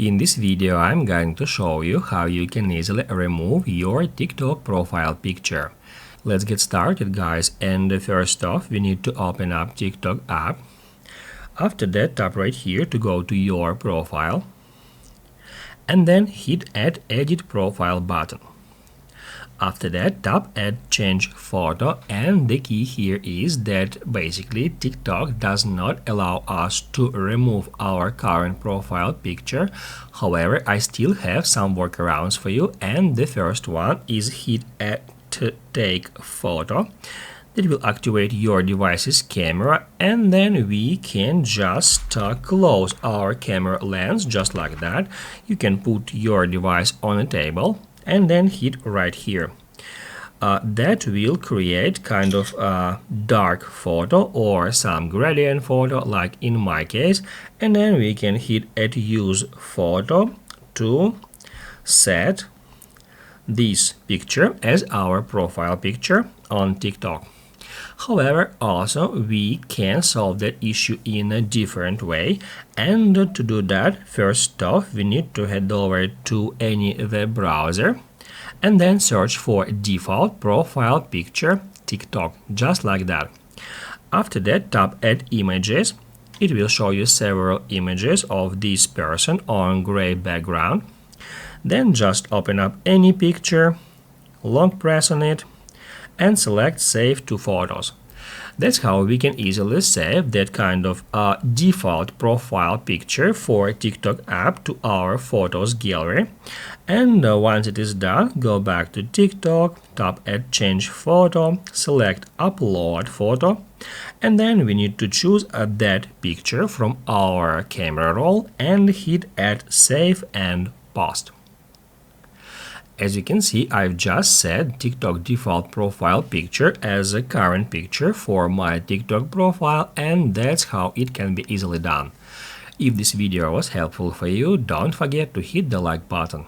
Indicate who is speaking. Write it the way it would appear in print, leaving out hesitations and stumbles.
Speaker 1: In this video, I'm going to show you how you can easily remove your TikTok profile picture. Let's get started, guys, and first off, we need to open up TikTok app. After that, tap right here to go to your profile and then hit Add Edit Profile button. After that, tap Add Change Photo, and the key here is that basically TikTok does not allow us to remove our current profile picture. However, I still have some workarounds for you, and the first one is hit Add to Take Photo. That will activate your device's camera, and then we can just close our camera lens just like that. You can put your device on a table and then hit right here. That will create kind of a dark photo or some gradient photo like in my case, and then we can hit Add Use Photo to set this picture as our profile picture on TikTok. However, also we can solve that issue in a different way, and to do that, first off, we need to head over to any web browser and then search for default profile picture TikTok, just like that. After that, tap Add Images. It will show you several images of this person on gray background. Then just open up any picture, long press on it, and select Save to Photos. That's how we can easily save that kind of default profile picture for TikTok app to our photos gallery. And once it is done, go back to TikTok, tap Add Change Photo, select Upload Photo, and then we need to choose that picture from our camera roll and hit Add Save and Post. As you can see, I've just set TikTok default profile picture as a current picture for my TikTok profile, and that's how it can be easily done. If this video was helpful for you, don't forget to hit the like button.